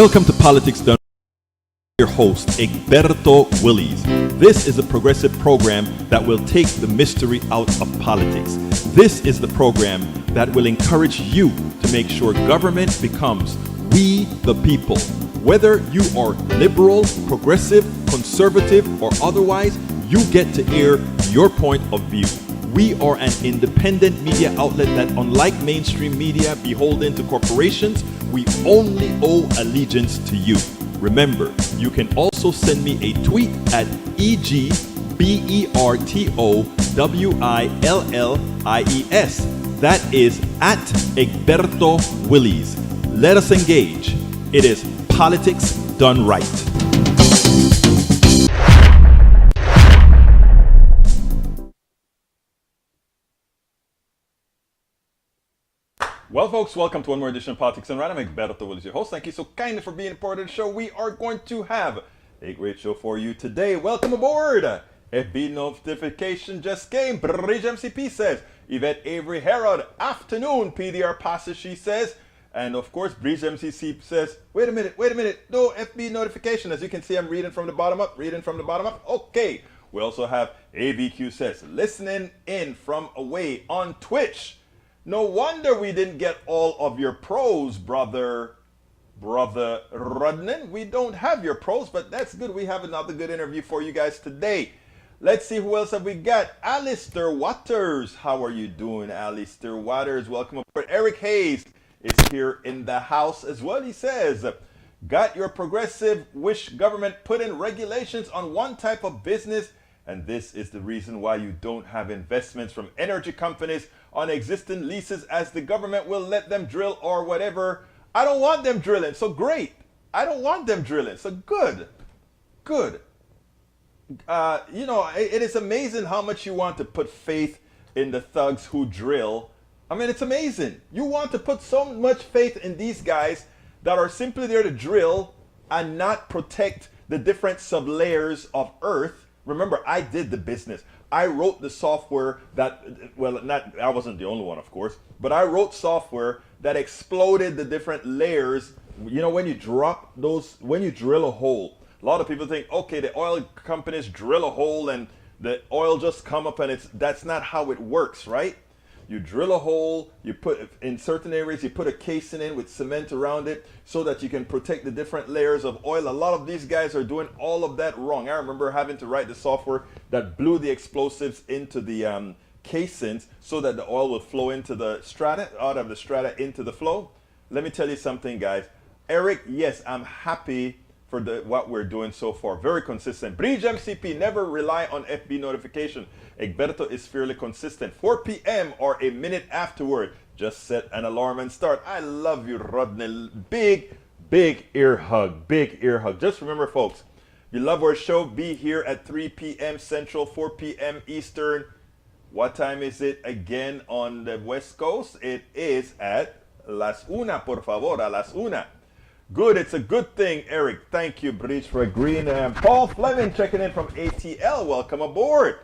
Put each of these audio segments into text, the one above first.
Welcome to Politics Done. Your host, Egberto Willies. This is a progressive program that will take the mystery out of politics. This is the program that will encourage you to make sure government becomes we the people. Whether you are liberal, progressive, conservative, or otherwise, you get to air your point of view. We are an independent media outlet that, unlike mainstream media beholden to corporations, we only owe allegiance to you. Remember, you can also send me a tweet at EGBERTOWILLIES. That is at Egberto Willies. Let us engage. It is politics done right. Well, folks, welcome to one more edition of Politics and Right. I'm Egberto Willies, your host. Thank you so kindly for being a part of the show. We are going to have a great show for you today. Welcome aboard. FB notification just came. Bridge MCP says. Yvette Avery Herod. Afternoon. PDR passes, she says. And of course, Bridge MCC says, wait a minute. No FB notification. As you can see, I'm reading from the bottom up. Okay. We also have AVQ says, listening in from away on Twitch. No wonder we didn't get all of your pros, brother Rudnan. We don't have your pros, but that's good. We have another good interview for you guys today. Let's see who else have we got. Alistair Waters. How are you doing, Alistair Waters? Welcome aboard. Eric Hayes is here in the house as well. He says, got your progressive wish government put in regulations on one type of business, and this is the reason why you don't have investments from energy companies on existing leases, as the government will let them drill or whatever. I don't want them drilling, so great. I don't want them drilling, so good. It is amazing how much you want to put faith in the thugs who drill. I mean, it's amazing. You want to put so much faith in these guys that are simply there to drill and not protect the different sublayers of earth. Remember, I did the business. I wrote the software that, I wasn't the only one, of course, but I wrote software that exploded the different layers. You know, when you drop those, when you drill a hole, a lot of people think, okay, the oil companies drill a hole and the oil just come up, and that's not how it works, right? You drill a hole, you put, in certain areas, you put a casing in with cement around it so that you can protect the different layers of oil. A lot of these guys are doing all of that wrong. I remember having to write the software that blew the explosives into the casings so that the oil would flow into the strata, out of the strata into the flow. Let me tell you something, guys. Eric, yes, I'm happy for what we're doing so far. Very consistent. Bridge MCP, never rely on FB notification. Egberto is fairly consistent. 4 p.m. or a minute afterward. Just set an alarm and start. I love you, Rodney. Big ear hug. Big ear hug. Just remember, folks, if you love our show, be here at 3 p.m. Central, 4 p.m. Eastern. What time is it again on the West Coast? It is at las una, por favor, a las una. Good, it's a good thing, Eric. Thank you, Bridge, for agreeing. Paul Fleming checking in from ATL. Welcome aboard.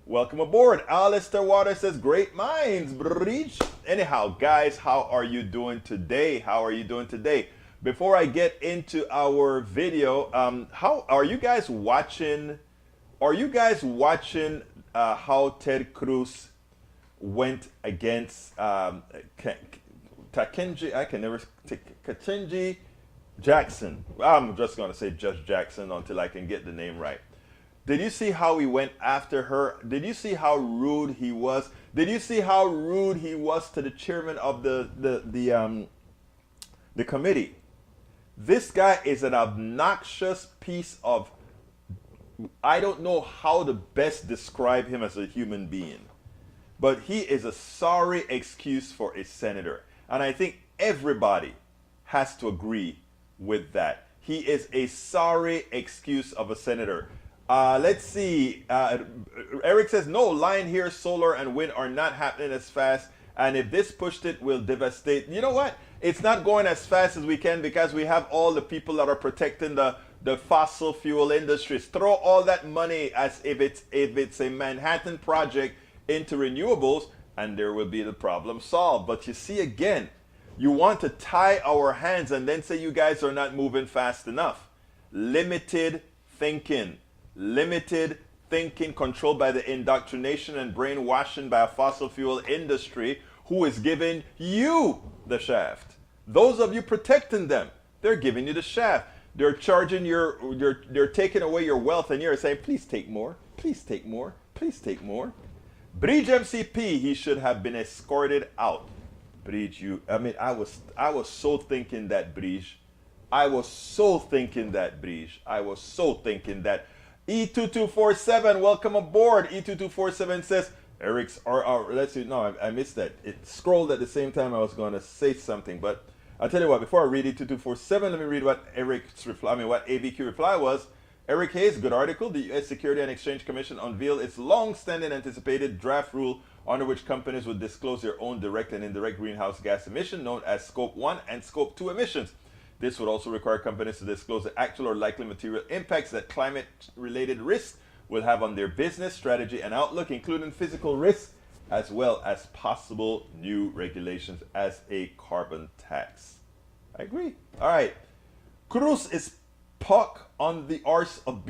Welcome aboard. Alistair Waters says, great minds, Bridge. Anyhow, guys, how are you doing today? Before I get into our video, how are you guys watching? How Ted Cruz went against Ketanji Jackson? I'm just going to say Judge Jackson until I can get the name right. Did you see how he went after her? Did you see how rude he was? Did you see how rude he was to the chairman of the committee? This guy is an obnoxious piece of, I don't know how to best describe him as a human being, but he is a sorry excuse for a senator. And I think everybody has to agree with that. He is a sorry excuse of a senator. Let's see. Eric says, no, line here, solar and wind are not happening as fast. And if this pushed it, will devastate. You know what? It's not going as fast as we can because we have all the people that are protecting the fossil fuel industries. Throw all that money as if it's a Manhattan project into renewables, and there will be the problem solved. But you see, again, You want to tie our hands and then say you guys are not moving fast enough. Limited thinking. Limited thinking controlled by the indoctrination and brainwashing by a fossil fuel industry who is giving you the shaft. Those of you protecting them, they're giving you the shaft. They're charging they're taking away your wealth, and you're saying, please take more, please take more, please take more. Bridge MCP, he should have been escorted out. Bridge, I was so thinking that, Bridge. I was so thinking that, Bridge. I was so thinking that. E2247, welcome aboard. E2247 says, Eric's, let's see, no, I missed that. It scrolled at the same time I was going to say something, but I'll tell you what, before I read E2247, let me read what Eric's reply, what ABQ reply was. Eric Hayes, good article. The U.S. Security and Exchange Commission unveiled its long-standing anticipated draft rule under which companies would disclose their own direct and indirect greenhouse gas emission, known as Scope 1 and Scope 2 emissions. This would also require companies to disclose the actual or likely material impacts that climate-related risks will have on their business, strategy, and outlook, including physical risks, as well as possible new regulations as a carbon tax. I agree. All right. Cruz is puck on the arse of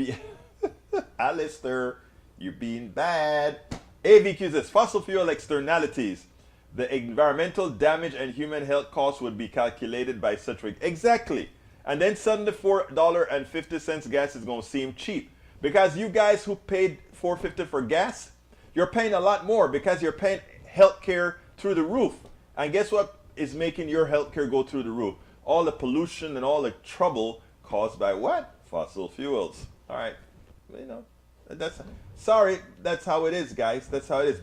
Alistair, you're being bad. AVQ says fossil fuel externalities. The environmental damage and human health costs would be calculated by such exactly. And then suddenly $4.50 gas is going to seem cheap. Because you guys who paid $4.50 for gas, you're paying a lot more because you're paying healthcare through the roof. And guess what is making your healthcare go through the roof? All the pollution and all the trouble caused by what? Fossil fuels. All right. You know, sorry, that's how it is, guys. That's how it is.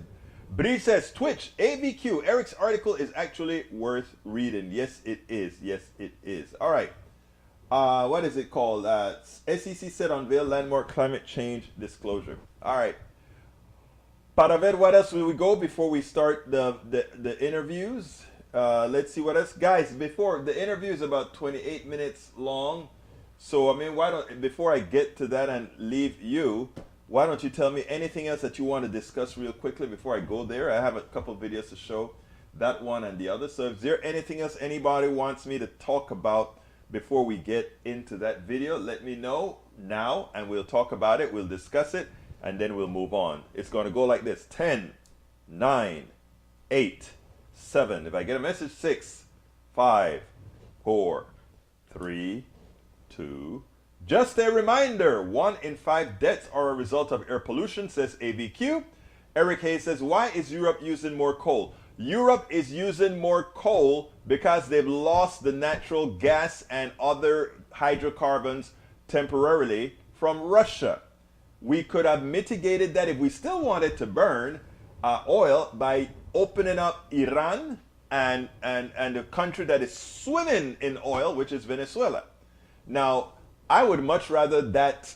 Bree says, Twitch, AVQ, Eric's article is actually worth reading. Yes, it is. Yes, it is. All right. What is it called? SEC said unveil landmark climate change disclosure. All right. Para ver what else will we go before we start the interviews. Let's see what else. Guys, before the interview is about 28 minutes long. So, I mean, before I get to that and leave you, why don't you tell me anything else that you want to discuss real quickly before I go there? I have a couple videos to show, that one and the other. So is there anything else anybody wants me to talk about before we get into that video? Let me know now and we'll talk about it. We'll discuss it and then we'll move on. It's going to go like this. 10, 9, 8, 7. If I get a message, 6, 5, 4, 3, 2. Just a reminder, 1 in 5 deaths are a result of air pollution, says AVQ. Eric Hayes says, why is Europe using more coal? Europe is using more coal because they've lost the natural gas and other hydrocarbons temporarily from Russia. We could have mitigated that if we still wanted to burn oil by opening up Iran and a country that is swimming in oil, which is Venezuela. Now, I would much rather that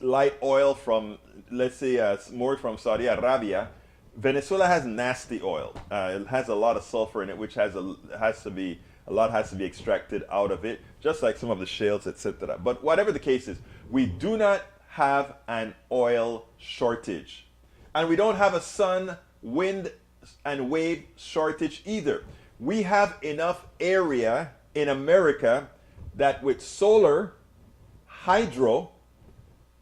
light oil from, let's say, more from Saudi Arabia. Venezuela has nasty oil. It has a lot of sulfur in it, which a lot has to be extracted out of it, just like some of the shales, etc. But whatever the case is, we do not have an oil shortage. And we don't have a sun, wind, and wave shortage either. We have enough area in America that with solar, hydro,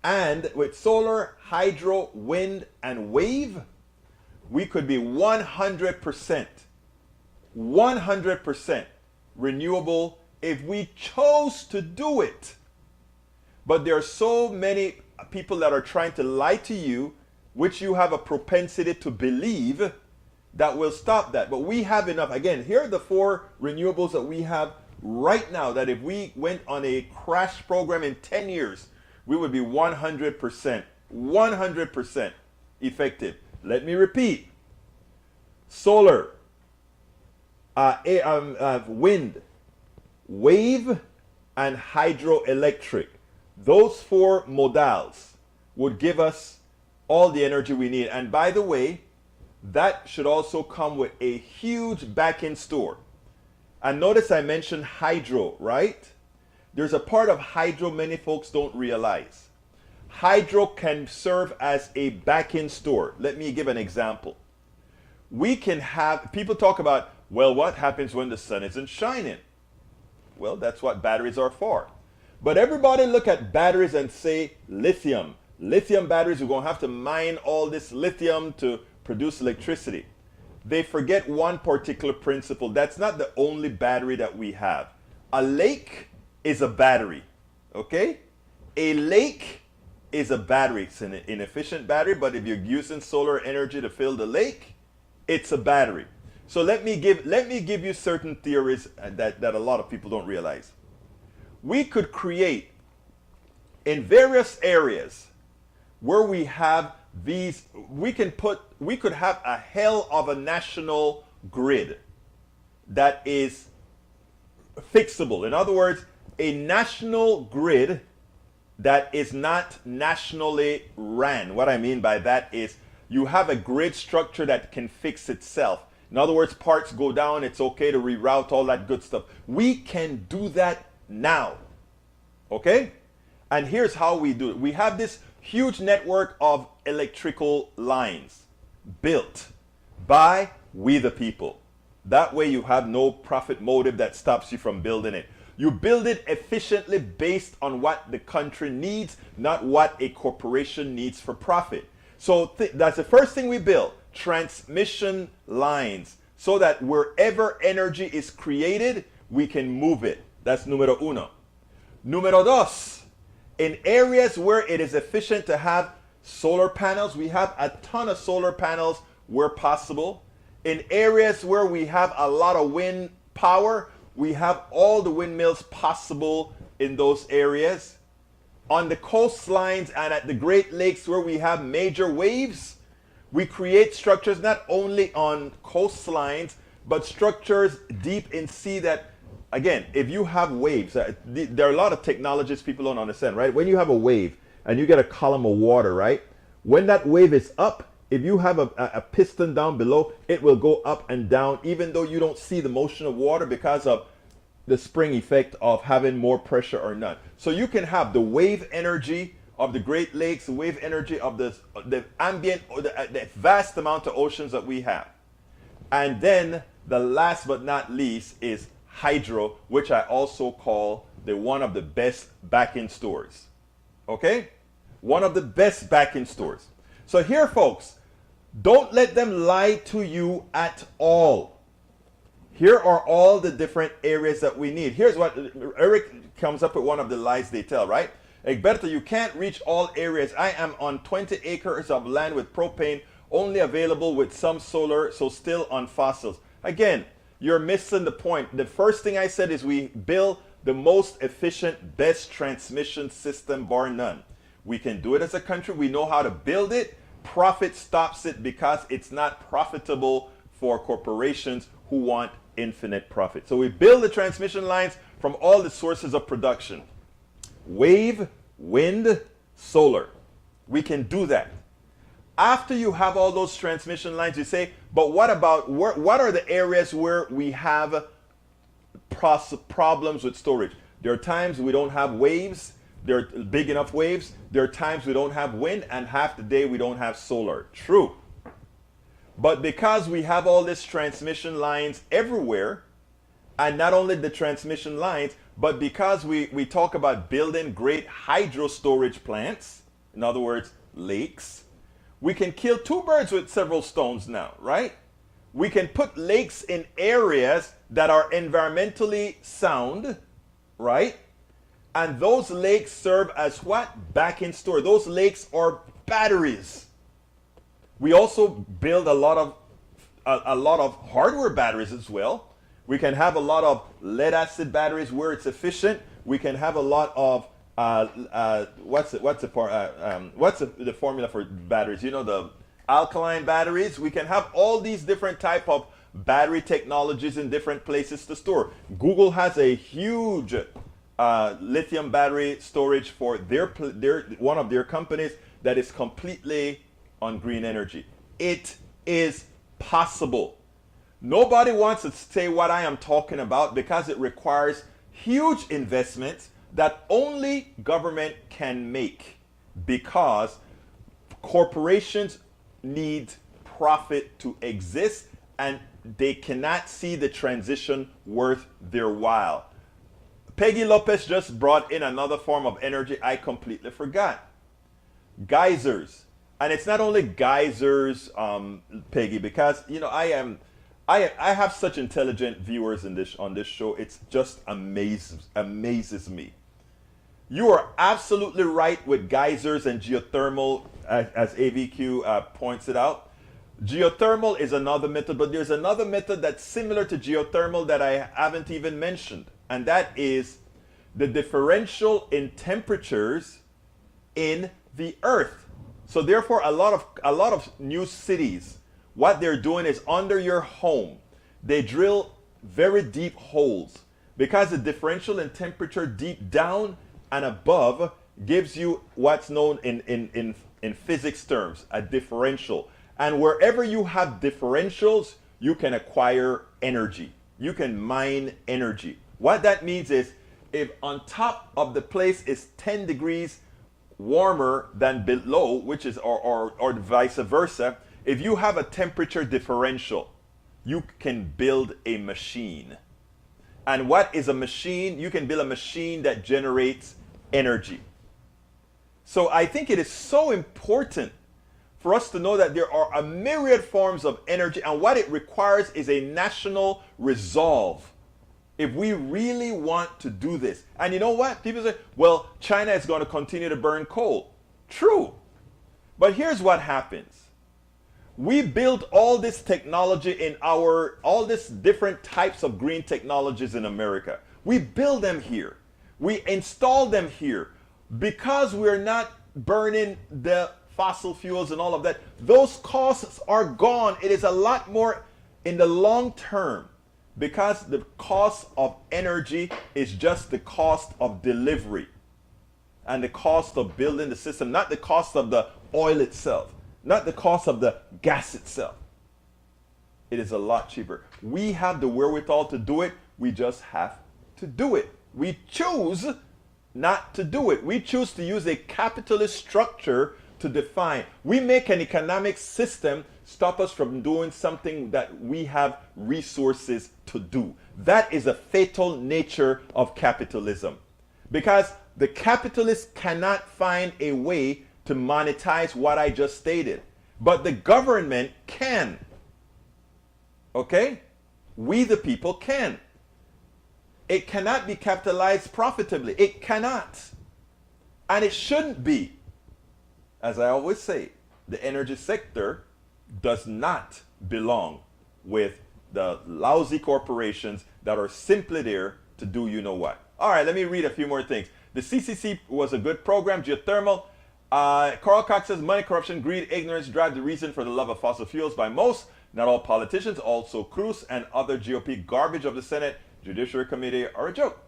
and with solar, hydro, wind, and wave, we could be 100% renewable if we chose to do it. But there are so many people that are trying to lie to you, which you have a propensity to believe, that will stop that. But we have enough. Again, here are the 4 renewables that we have right now, that if we went on a crash program in 10 years, we would be 100% effective. Let me repeat. Solar, wind, wave, and hydroelectric. Those 4 modals would give us all the energy we need. And by the way, that should also come with a huge back-end store. And notice I mentioned hydro, right? There's a part of hydro many folks don't realize. Hydro can serve as a back-end store. Let me give an example. We can have, people talk about Well, what happens when the sun isn't shining? Well, that's what batteries are for. But everybody look at batteries and say lithium. Lithium batteries, we're going to have to mine all this lithium to produce electricity. They forget one particular principle. That's not the only battery that we have. A lake is a battery, okay? A lake is a battery. It's an inefficient battery, but if you're using solar energy to fill the lake, it's a battery. So let me give you certain theories that a lot of people don't realize. We could create in various areas where we have these, we could have a hell of a national grid that is fixable. In other words, a national grid that is not nationally ran. What I mean by that is you have a grid structure that can fix itself. In other words, parts go down, it's okay to reroute, all that good stuff. We can do that now. Okay? And here's how we do it. We have this huge network of electrical lines built by we the people. That way you have no profit motive that stops you from building it. You build it efficiently based on what the country needs, not what a corporation needs for profit. So that's the first thing we build, transmission lines, so that wherever energy is created, we can move it. That's numero uno. Numero dos, in areas where it is efficient to have solar panels, we have a ton of solar panels where possible. In areas where we have a lot of wind power, we have all the windmills possible in those areas. On the coastlines and at the Great Lakes where we have major waves, we create structures not only on coastlines, but structures deep in sea that, again, if you have waves, there are a lot of technologies people don't understand, right? When you have a wave and you get a column of water, right? When that wave is up, if you have a piston down below, it will go up and down, even though you don't see the motion of water because of the spring effect of having more pressure or not. So you can have the wave energy of the Great Lakes, the wave energy of the ambient, or the vast amount of oceans that we have. And then the last but not least is hydro, which I also call one of the best back-end stores. Okay? One of the best back-end stores. So here, folks, don't let them lie to you at all. Here are all the different areas that we need. Here's what Eric comes up with, one of the lies they tell, right? Egberto, you can't reach all areas. I am on 20 acres of land with propane, only available with some solar, so still on fossils. Again, you're missing the point. The first thing I said is we build the most efficient, best transmission system, bar none. We can do it as a country. We know how to build it. Profit stops it because it's not profitable for corporations who want infinite profit. So we build the transmission lines from all the sources of production. Wave, wind, solar. We can do that. After you have all those transmission lines, you say, but what about, what are the areas where we have problems with storage? There are times we don't have waves. There are big enough waves. There are times we don't have wind, and half the day we don't have solar. True. But because we have all these transmission lines everywhere, and not only the transmission lines, but because we talk about building great hydro storage plants, in other words, lakes, we can kill two birds with several stones now, right? We can put lakes in areas that are environmentally sound, right? And those lakes serve as what? Back in store. Those lakes are batteries. We also build a lot of hardware batteries as well. We can have a lot of lead acid batteries where it's efficient. We can have a lot of what's the formula for batteries? You know, the alkaline batteries. We can have all these different type of battery technologies in different places to store. Google has a huge lithium battery storage for their one of their companies that is completely on green energy. It is possible. Nobody wants to say what I am talking about because it requires huge investments that only government can make, because corporations need profit to exist, and they cannot see the transition worth their while. Peggy Lopez just brought in another form of energy I completely forgot. Geysers. And it's not only geysers, Peggy, because I have such intelligent viewers on this show. It's just amazes me. You are absolutely right with geysers and geothermal, as AVQ points it out. Geothermal is another method, but there's another method that's similar to geothermal that I haven't even mentioned, and that is the differential in temperatures in the earth. So therefore, a lot of new cities, what they're doing is under your home, they drill very deep holes, because the differential in temperature deep down and above gives you what's known in physics terms, a differential. And wherever you have differentials, you can acquire energy. You can mine energy. What that means is, if on top of the place is 10 degrees warmer than below, which is, or vice versa, if you have a temperature differential, you can build a machine. And what is a machine? You can build a machine that generates energy. So I think it is so important for us to know that there are a myriad forms of energy, and what it requires is a national resolve if we really want to do this. And you know what? People say, well, China is going to continue to burn coal. True. But here's what happens. We build all this technology in all these different types of green technologies in America. We build them here. We install them here because we're not burning the fossil fuels and all of that. Those costs are gone. It is a lot more in the long term, because the cost of energy is just the cost of delivery and the cost of building the system, not the cost of the oil itself, not the cost of the gas itself. It is a lot cheaper. We have the wherewithal to do it. We just have to do it. We choose not to do it. We choose to use a capitalist structure to define. We make an economic system stop us from doing something that we have resources to do. That is a fatal nature of capitalism, because the capitalist cannot find a way to monetize what I just stated, but the government can. Okay? We the people can. It cannot be capitalized profitably. It cannot. And it shouldn't be. As I always say, the energy sector does not belong with the lousy corporations that are simply there to do you know what. All right, let me read a few more things. The CCC was a good program. Geothermal. Carl Cox says, money, corruption, greed, ignorance drive the reason for the love of fossil fuels by most, not all politicians. Also Cruz and other GOP garbage of the Senate Judiciary Committee are a joke.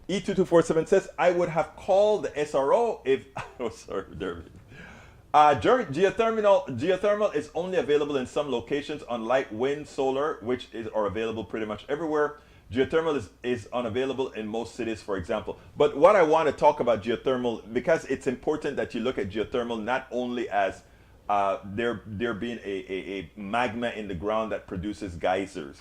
E2247 says, I would have called the SRO if... Oh, sorry, Derby. Geothermal is only available in some locations, unlike wind, solar, which are available pretty much everywhere. Geothermal is unavailable in most cities, for example. But what I want to talk about geothermal, because it's important that you look at geothermal not only as there being a magma in the ground that produces geysers.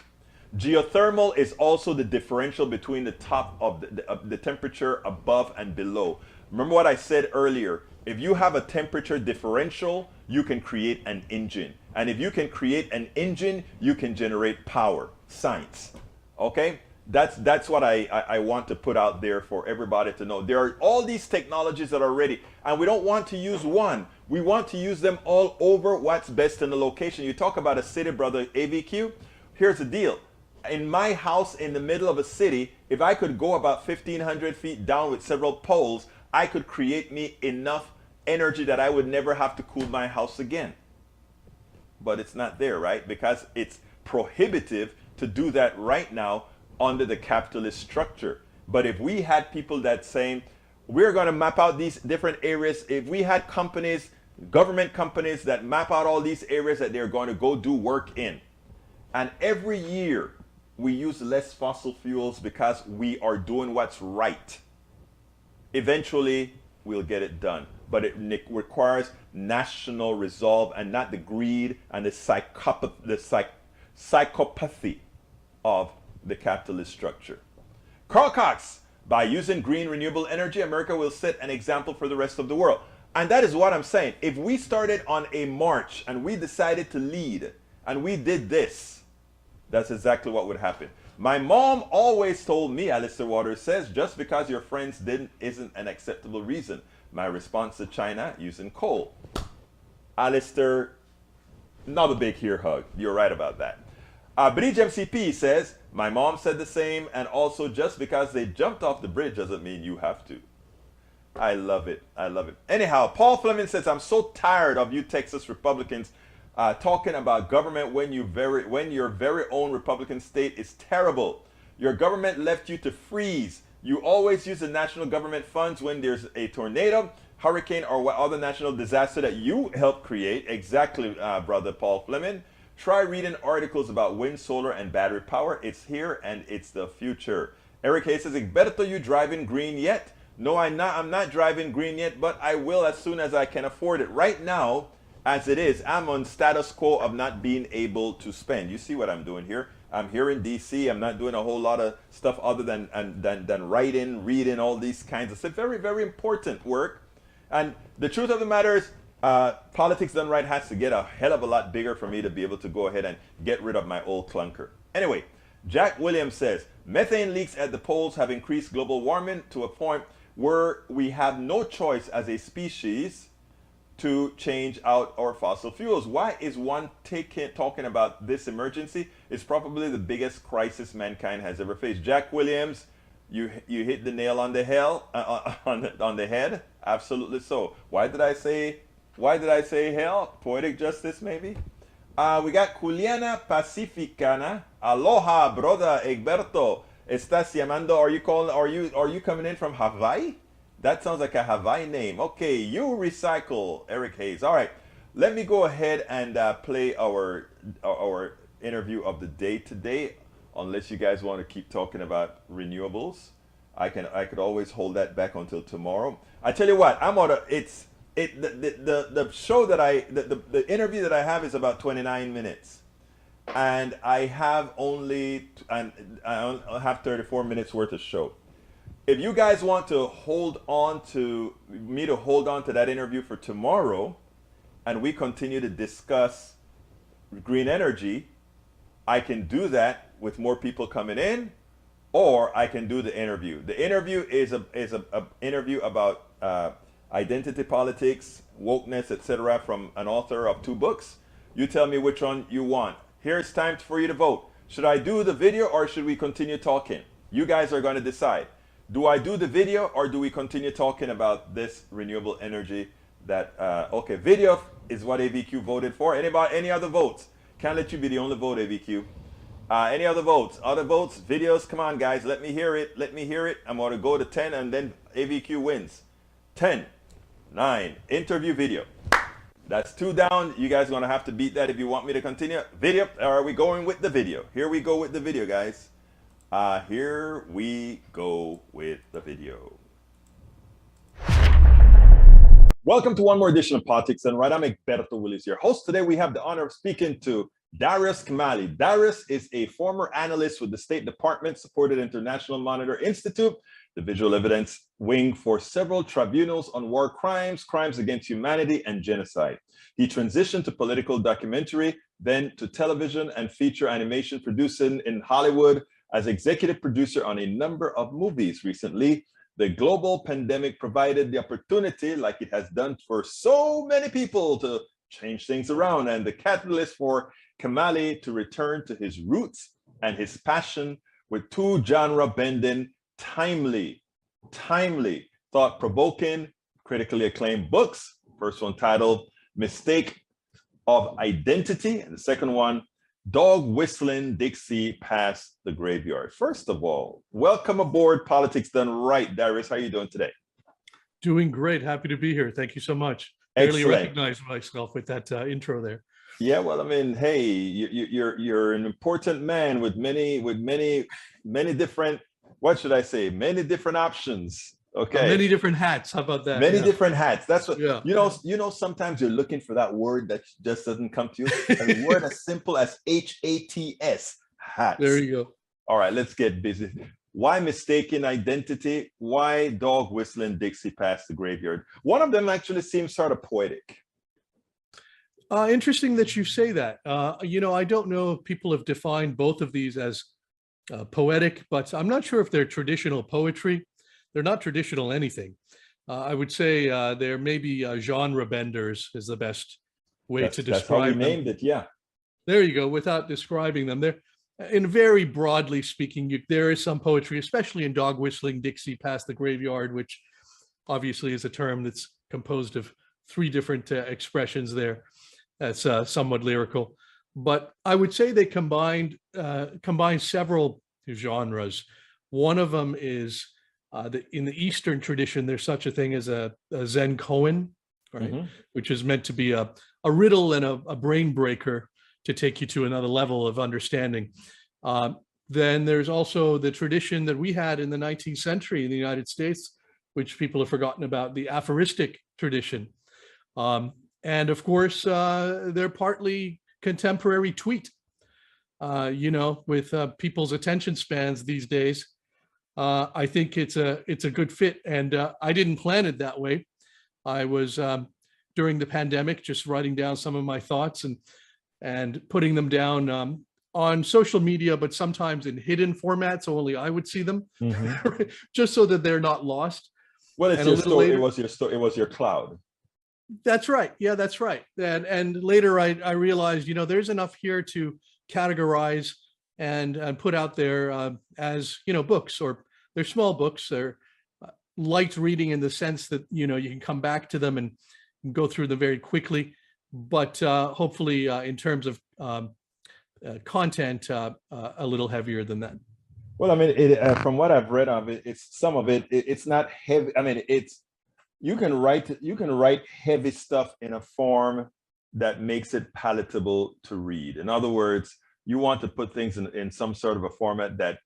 Geothermal is also the differential between the top of the temperature above and below. Remember what I said earlier. If you have a temperature differential, you can create an engine. And if you can create an engine, you can generate power. Science. Okay? That's what I want to put out there for everybody to know. There are all these technologies that are ready, and we don't want to use one. We want to use them all over what's best in the location. You talk about a city, brother AVQ. Here's the deal. In my house in the middle of a city, if I could go about 1,500 feet down with several poles, I could create me enough energy that I would never have to cool my house again. But it's not there, right? Because it's prohibitive to do that right now under the capitalist structure. But if we had people that saying, we're going to map out these different areas, if we had companies, government companies that map out all these areas that they're going to go do work in, and every year we use less fossil fuels because we are doing what's right, eventually we'll get it done. But it requires national resolve and not the greed and the psychopathy of the capitalist structure. Carl Cox, by using green renewable energy, America will set an example for the rest of the world. And that is what I'm saying. If we started on a march and we decided to lead and we did this, that's exactly what would happen. My mom always told me, Alistair Waters says, just because your friends didn't isn't an acceptable reason. My response to China using coal. Alistair, not a big ear hug. You're right about that. Bridge MCP says, my mom said the same, and also just because they jumped off the bridge doesn't mean you have to. I love it. I love it. Anyhow, Paul Fleming says, I'm so tired of you Texas Republicans talking about government when your very own Republican state is terrible. Your government left you to freeze. You always use the national government funds when there's a tornado, hurricane, or what other national disaster that you helped create. Exactly, brother Paul Fleming. Try reading articles about wind, solar, and battery power. It's here and it's the future. Eric Hayes says, Egberto, you driving green yet? No, I'm not driving green yet, but I will as soon as I can afford it. Right now, as it is, I'm on status quo of not being able to spend. You see what I'm doing here? I'm here in DC. I'm not doing a whole lot of stuff other than writing, reading, all these kinds of stuff. Very, very important work. And the truth of the matter is, Politics Done Right has to get a hell of a lot bigger for me to be able to go ahead and get rid of my old clunker. Anyway, Jack Williams says, methane leaks at the poles have increased global warming to a point where we have no choice as a species to change out our fossil fuels. Why is one talking about this emergency? It's probably the biggest crisis mankind has ever faced. Jack Williams, you hit the nail on the on the head. Absolutely so. Why did I say hell? Poetic justice, maybe. We got Juliana Pacificana. Aloha, brother Egberto. Estás llamando? Are you coming in from Hawaii? That sounds like a Hawaii name. Okay, you recycle, Eric Hayes. All right, let me go ahead and play our interview of the day today. Unless you guys want to keep talking about renewables, I could always hold that back until tomorrow. I tell you what, the show that the interview that I have is about 29 minutes, and I have only 34 minutes worth of show. If you guys want to hold on to that interview for tomorrow, and we continue to discuss green energy, I can do that with more people coming in, or I can do the interview. The interview is a interview about identity politics, wokeness, etc., from an author of 2 books. You tell me which one you want. Here's time for you to vote. Should I do the video or should we continue talking? You guys are going to decide. Do I do the video or do we continue talking about this renewable energy that, okay, video is what AVQ voted for. Any other votes? Can't let you be the only vote, AVQ. Any other votes? Other votes? Videos? Come on, guys. Let me hear it. Let me hear it. I'm going to go to 10 and then AVQ wins. 10, 9, interview video. That's 2 down. You guys are going to have to beat that if you want me to continue. Video. Are we going with the video? Here we go with the video, guys. Here we go with the video. Welcome to one more edition of Politics Done Right. I'm Egberto Willis, your host. Today we have the honor of speaking to Darius Kamali. Darius is a former analyst with the State Department, supported International Monitor Institute, the Visual Evidence Wing for several tribunals on war crimes, crimes against humanity, and genocide. He transitioned to political documentary, then to television and feature animation producing in Hollywood as executive producer on a number of movies. Recently, the global pandemic provided the opportunity, like it has done for so many people, to change things around, and the catalyst for Kamali to return to his roots and his passion with 2 genre-bending, timely, thought-provoking, critically acclaimed books. First one titled Mistake of Identity, and the second one, Dog Whistling Dixie Past the Graveyard. First of all, welcome aboard Politics Done Right. Darius, how are you doing today? Doing great. Happy to be here. Thank you so much. Excellent. Barely recognize myself with that intro there. Yeah, well, I mean, hey, you're an important man with many different, what should I say, many different options Okay. Many different hats. How about that? Many Yeah. different hats. That's what Yeah. sometimes you're looking for that word that just doesn't come to you. A word as simple as HATS, There hats. you go. All right, let's get busy. Why mistaken identity? Why dog whistling Dixie past the graveyard? One of them actually seems sort of poetic. Interesting that you say that. I don't know if people have defined both of these as poetic, but I'm not sure if they're traditional poetry. They're not traditional anything. I would say they're maybe genre benders is the best way to That's how we describe them. named it. Yeah. There you go. Without describing them, they're in very broadly speaking, there is some poetry, especially in dog whistling Dixie past the graveyard, which obviously is a term that's composed of three different expressions there. That's somewhat lyrical, but I would say they combine several genres. One of them is in the Eastern tradition, there's such a thing as a Zen koan, right? Mm-hmm. Which is meant to be a riddle and a brain breaker to take you to another level of understanding. Then there's also the tradition that we had in the 19th century in the United States, which people have forgotten about, the aphoristic tradition. And of course, they're partly contemporary tweet, with people's attention spans these days. I think it's a good fit, and I didn't plan it that way. I was during the pandemic just writing down some of my thoughts and putting them down on social media, but sometimes in hidden formats, so only I would see them, Mm-hmm. just so that they're not lost. Well, it's And your a little story. It later, was your story. It was your cloud. that's right. Yeah, that's right. And later I realized, there's enough here to categorize and put out there as, books, or they're small books. They're light reading in the sense that, you can come back to them and go through them very quickly. But hopefully in terms of content, a little heavier than that. Well, I mean, from what I've read of it, it's some of it. It's not heavy. I mean, you can write heavy stuff in a form that makes it palatable to read. In other words, you want to put things in some sort of a format that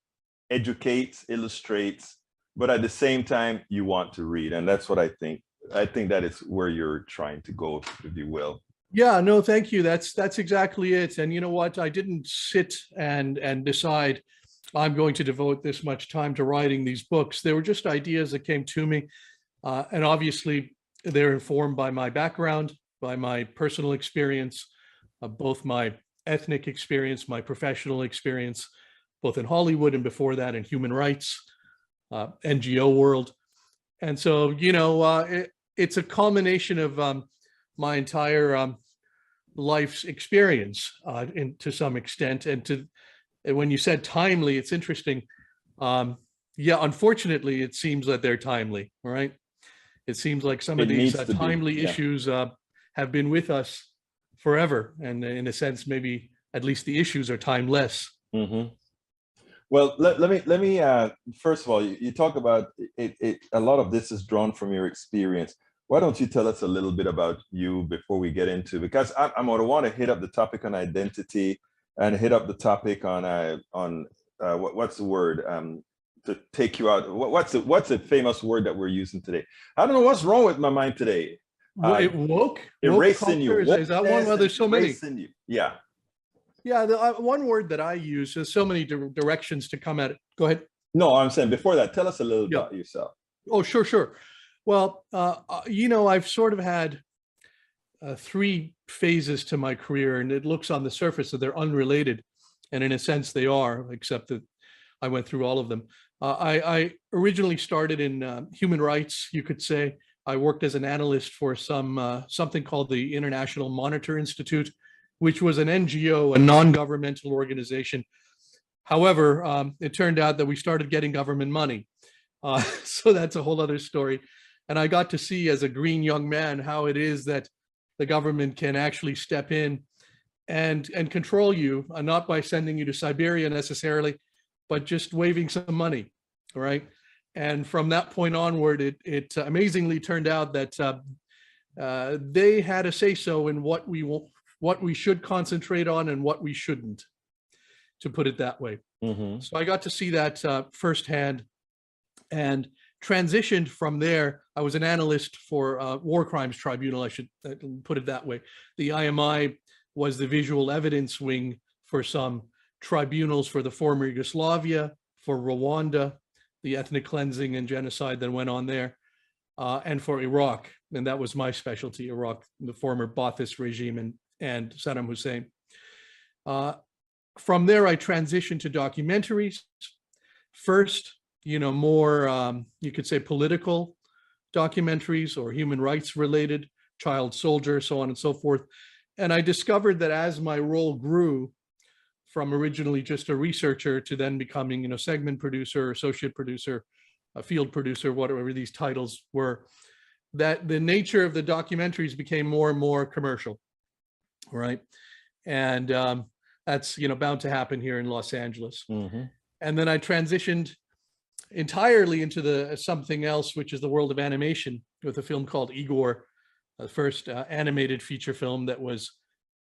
educates, illustrates, but at the same time you want to read, and that's what I think. I think that is where you're trying to go, if you will. Yeah, no, thank you. That's exactly it. And you know what? I didn't sit and decide I'm going to devote this much time to writing these books. They were just ideas that came to me. And obviously, they're informed by my background, by my personal experience, both my ethnic experience, my professional experience, both in Hollywood and before that in human rights, NGO world. And so, it's a culmination of my entire life's experience to some extent. And when you said timely, it's interesting. Yeah, unfortunately, it seems that they're timely, right? It seems like some of these timely issues have been with us forever. And in a sense, maybe at least the issues are timeless. Mm-hmm. Well, let me first of all, you talk about it. A lot of this is drawn from your experience. Why don't you tell us a little bit about you before we get into, because I'm going to want to hit up the topic on identity and hit up the topic on what's the word to take you out. What's a famous word that we're using today? I don't know what's wrong with my mind today. Woke erasing you. Is that one? Well, there's so many. You. Yeah. Yeah, the one word that I use, there's so many directions to come at it. Go ahead. No, I'm saying before that, tell us a little about yourself. Oh, sure. Well, I've sort of had three phases to my career, and it looks on the surface that they're unrelated. And in a sense, they are, except that I went through all of them. I originally started in human rights, you could say. I worked as an analyst for something called the International Monitor Institute, which was an NGO, a non-governmental organization. However, it turned out that we started getting government money. So that's a whole other story. And I got to see as a green young man how it is that the government can actually step in and control you, not by sending you to Siberia necessarily, but just waving some money, right? And from that point onward, it amazingly turned out that they had a say-so in what we should concentrate on and what we shouldn't, to put it that way. Mm-hmm. So I got to see that firsthand and transitioned from there. I was an analyst for War Crimes Tribunal, I should put it that way. The IMI was the visual evidence wing for some tribunals for the former Yugoslavia, for Rwanda, the ethnic cleansing and genocide that went on there, and for Iraq. And that was my specialty, Iraq, the former Ba'athist regime and Saddam Hussein. From there, I transitioned to documentaries. First, more, you could say, political documentaries or human rights related, child soldier, so on and so forth. And I discovered that as my role grew from originally just a researcher to then becoming, segment producer, associate producer, a field producer, whatever these titles were, that the nature of the documentaries became more and more commercial, right? And that's, bound to happen here in Los Angeles. Mm-hmm. And then I transitioned entirely into something else, which is the world of animation, with a film called Igor, the first animated feature film that was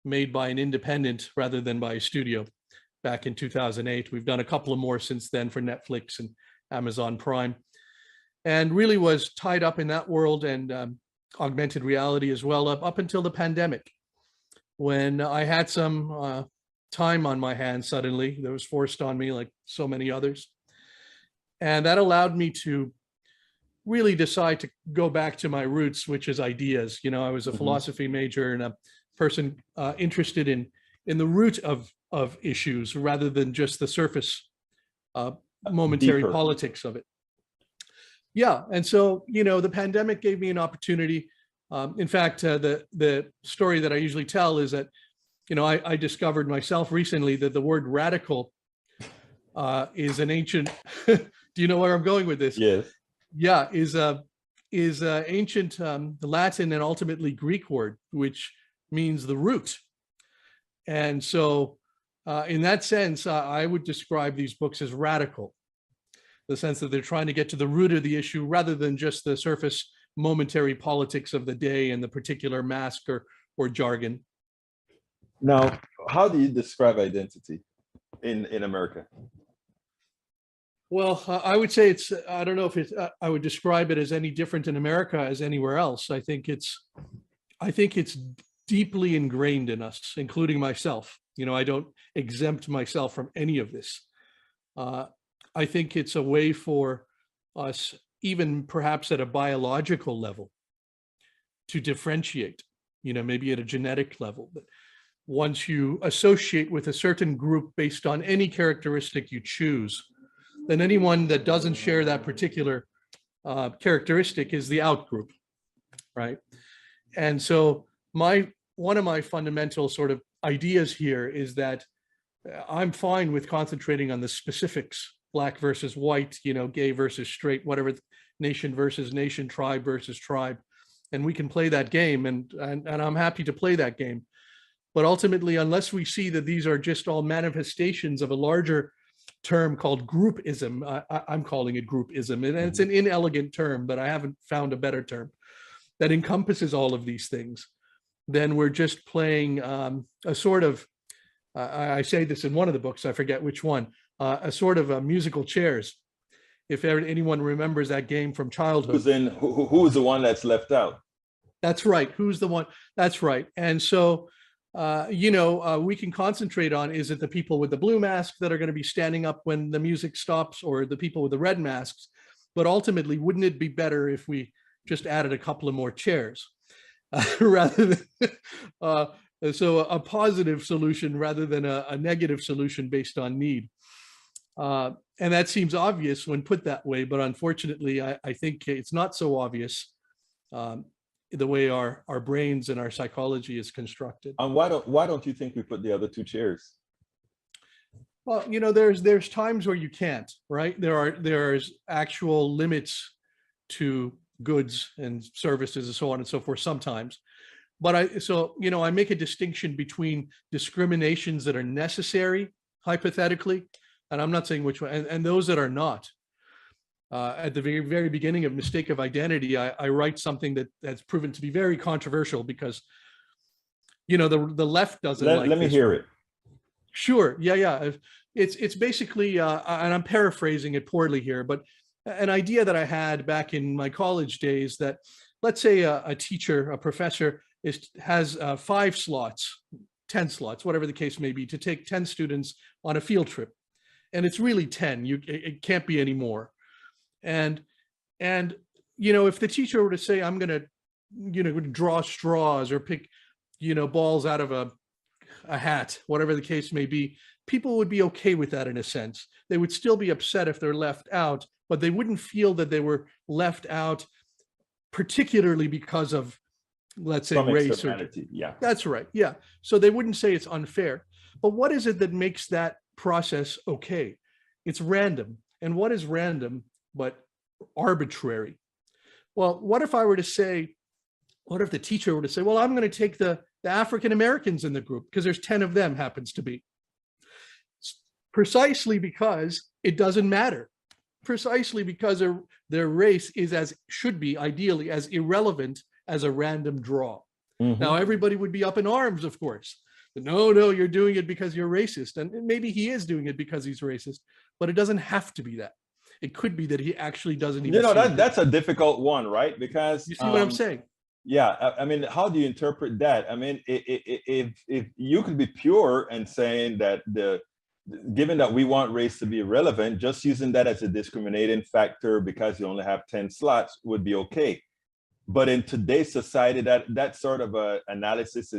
made by an independent rather than by a studio back in 2008. We've done a couple of more since then for Netflix and Amazon Prime, and really was tied up in that world and augmented reality as well up until the pandemic, when I had some time on my hands suddenly that was forced on me like so many others. And that allowed me to really decide to go back to my roots, which is ideas. I was a philosophy major and a person interested in the root of issues rather than just the surface momentary Deeper. politics of it. Yeah, and so, the pandemic gave me an opportunity. In fact, the story that I usually tell is that, I discovered myself recently that the word radical is an ancient, do you know where I'm going with this? Yes. Yeah, is ancient Latin and ultimately Greek word, which means the root. And so in that sense, I would describe these books as radical, the sense that they're trying to get to the root of the issue rather than just the surface momentary politics of the day and the particular mask or jargon. Now, how do you describe identity in America? Well, I would say I don't know if I would describe it as any different in America as anywhere else. I think it's deeply ingrained in us, including myself. I don't exempt myself from any of this. I think it's a way for us, even perhaps at a biological level, to differentiate, maybe at a genetic level. But once you associate with a certain group based on any characteristic you choose, then anyone that doesn't share that particular characteristic is the out group, right? And so one of my fundamental sort of ideas here is that I'm fine with concentrating on the specifics, Black versus white, gay versus straight, whatever, nation versus nation, tribe versus tribe. And we can play that game, and I'm happy to play that game. But ultimately, unless we see that these are just all manifestations of a larger term called groupism, I'm calling it groupism, and it's an inelegant term, but I haven't found a better term that encompasses all of these things, then we're just playing a sort of, I say this in one of the books, I forget which one, a sort of musical chairs. If anyone remembers that game from childhood. Who is the one that's left out? That's right. Who's the one? That's right. And so, we can concentrate on, is it the people with the blue mask that are going to be standing up when the music stops, or the people with the red masks? But ultimately, wouldn't it be better if we just added a couple of more chairs rather than, so a positive solution rather than a negative solution based on need. And that seems obvious when put that way, but unfortunately, I think it's not so obvious the way our brains and our psychology is constructed. And why don't you think we put the other two chairs? Well, there's times where you can't, right? There's actual limits to goods and services and so on and so forth sometimes. But I make a distinction between discriminations that are necessary, hypothetically, and I'm not saying which one, and those that are not. At the very, very beginning of Mistake of Identity, I write something that has proven to be very controversial because, the left doesn't like Let me hear it. Sure. Yeah. It's basically, and I'm paraphrasing it poorly here, but an idea that I had back in my college days that, let's say a teacher, a professor has 5 slots, 10 slots, whatever the case may be, to take 10 students on a field trip. And it's really 10, it can't be any more. And if the teacher were to say, I'm going to, draw straws or pick, balls out of a hat, whatever the case may be, people would be okay with that in a sense. They would still be upset if they're left out, but they wouldn't feel that they were left out particularly because of, let's say, race or, yeah. That's right. Yeah. So they wouldn't say it's unfair. But what is it that makes that process okay? It's random. And what is random but arbitrary? Well, what if the teacher were to say, well, I'm going to take the African Americans in the group because there's 10 of them happens to be. Precisely because it doesn't matter. Precisely because their race should be ideally as irrelevant as a random draw. Mm-hmm. Now, everybody would be up in arms, of course. No, you're doing it because you're racist. And maybe he is doing it because he's racist, but it doesn't have to be that. It could be that he actually doesn't even. That's a difficult one, right? Because you see what I'm saying? Yeah, I mean, how do you interpret that? I mean, if you could be pure and saying that given that we want race to be irrelevant, just using that as a discriminating factor because you only have 10 slots would be okay. But in today's society, that sort of a analysis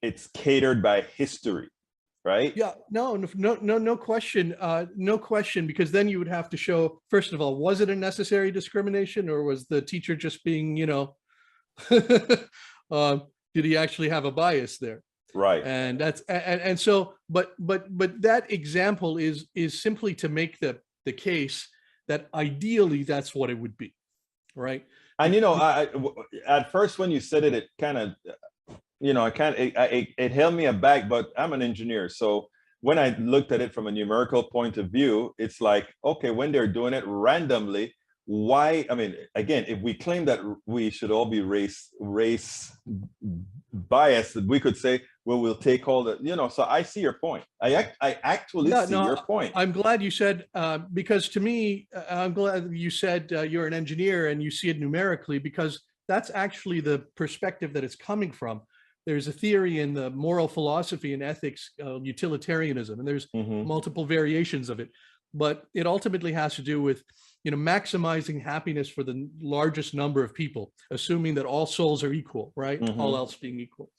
it's catered by history, right? Yeah, no question. No question, because then you would have to show, first of all, was it a necessary discrimination, or was the teacher just being, did he actually have a bias there? Right. And that's and so, but that example is simply to make the case that ideally that's what it would be, right? And at first when you said it, it kind of, it held me aback. But I'm an engineer, so when I looked at it from a numerical point of view, it's like, okay, when they're doing it randomly, why? I mean, again, if we claim that we should all be race biased, we could say, well, we'll take all the, so I see your point. I actually see your point. I'm glad you said, because to me, I'm glad you said you're an engineer and you see it numerically, because that's actually the perspective that it's coming from. There's a theory in the moral philosophy and ethics, utilitarianism, and there's multiple variations of it, but it ultimately has to do with maximizing happiness for the largest number of people, assuming that all souls are equal, right? All else being equal.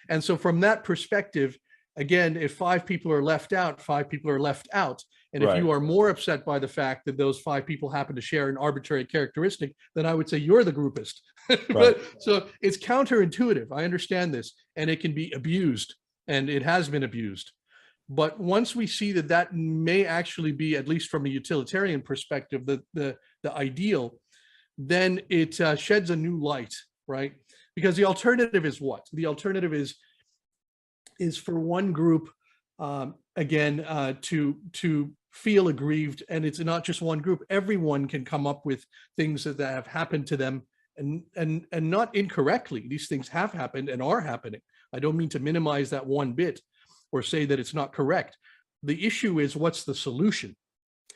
And so from that perspective, again, if 5 people are left out, 5 people are left out. And if you are more upset by the fact that those 5 people happen to share an arbitrary characteristic, then I would say you're the groupist. But, so it's counterintuitive. I understand this, and it can be abused, and it has been abused. But once we see that may actually be, at least from a utilitarian perspective, the ideal, then it sheds a new light, right? Because the alternative is what? The alternative is for one group, to feel aggrieved, and it's not just one group. Everyone can come up with things that have happened to them, and not incorrectly. These things have happened and are happening. I don't mean to minimize that one bit or say that it's not correct. The issue is, what's the solution?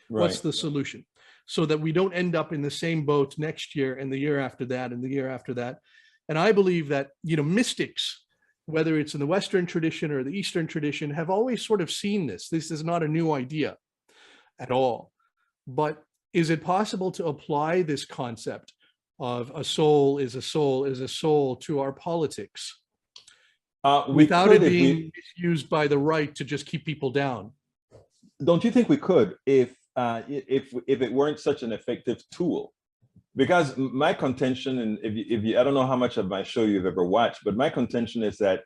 Right. What's the solution? So that we don't end up in the same boat next year and the year after that and the year after that. And I believe that, mystics, whether it's in the Western tradition or the Eastern tradition, have always sort of seen this. This is not a new idea at all. But is it possible to apply this concept of a soul is a soul is a soul to our politics? Without it being misused by the right to just keep people down? Don't you think we could, if it weren't such an effective tool? Because my contention, and if you I don't know how much of my show you've ever watched, but my contention is that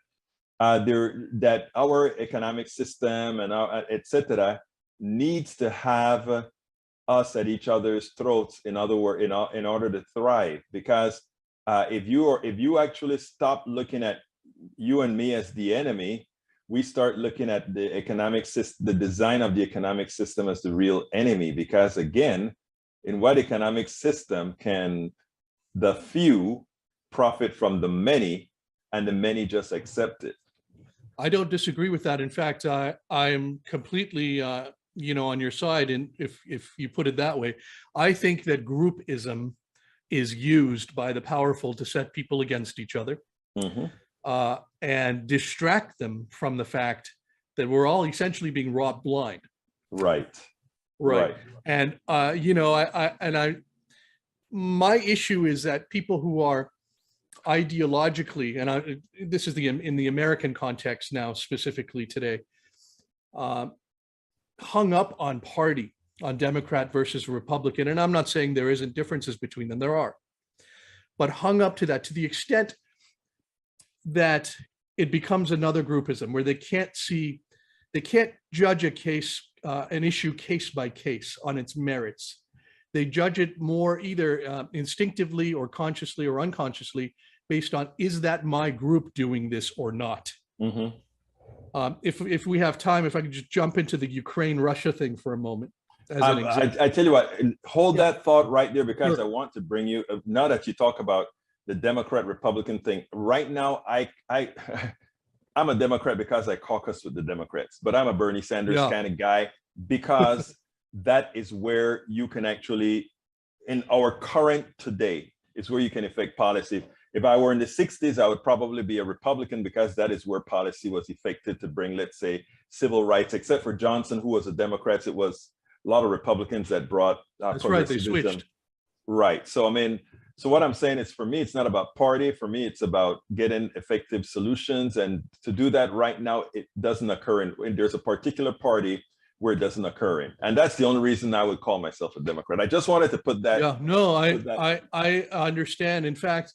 that our economic system and our etc. needs to have us at each other's throats, in other words, in order to thrive. Because if you actually stop looking at you and me as the enemy, we start looking at the economic system, the design of the economic system, as the real enemy. Because again, in what economic system can the few profit from the many and the many just accept it? I don't disagree with that. In fact, I am completely on your side, and if you put it that way. I think that groupism is used by the powerful to set people against each other, and distract them from the fact that we're all essentially being robbed blind. Right. And my issue is that people who are ideologically, and this is in the American context now, specifically today, hung up on party, on Democrat versus Republican. And I'm not saying there isn't differences between them, there are, but hung up to that, to the extent that it becomes another groupism where they can't judge a case, an issue case by case on its merits. They judge it more either instinctively or consciously or unconsciously based on, is that my group doing this or not? If we have time, if I could just jump into the Ukraine-Russia thing for a moment. I tell you what, hold that thought right there, because I want to bring you, now that you talk about the Democrat-Republican thing, right now, I'm a Democrat because I caucus with the Democrats, but I'm a Bernie Sanders kind of guy, because that is where you can actually, in our current today, is where you can affect policy. If I were in the 60s, I would probably be a Republican, because that is where policy was effected to bring, let's say, civil rights. Except for Johnson, who was a Democrat, it was a lot of Republicans that brought That's right, they switched. Right. So, I mean, so what I'm saying is, for me, it's not about party. For me, it's about getting effective solutions. And to do that right now, it doesn't occur in there's a particular party where it doesn't occur in. And that's the only reason I would call myself a Democrat. I just wanted to put that. Yeah, no, I understand. In fact,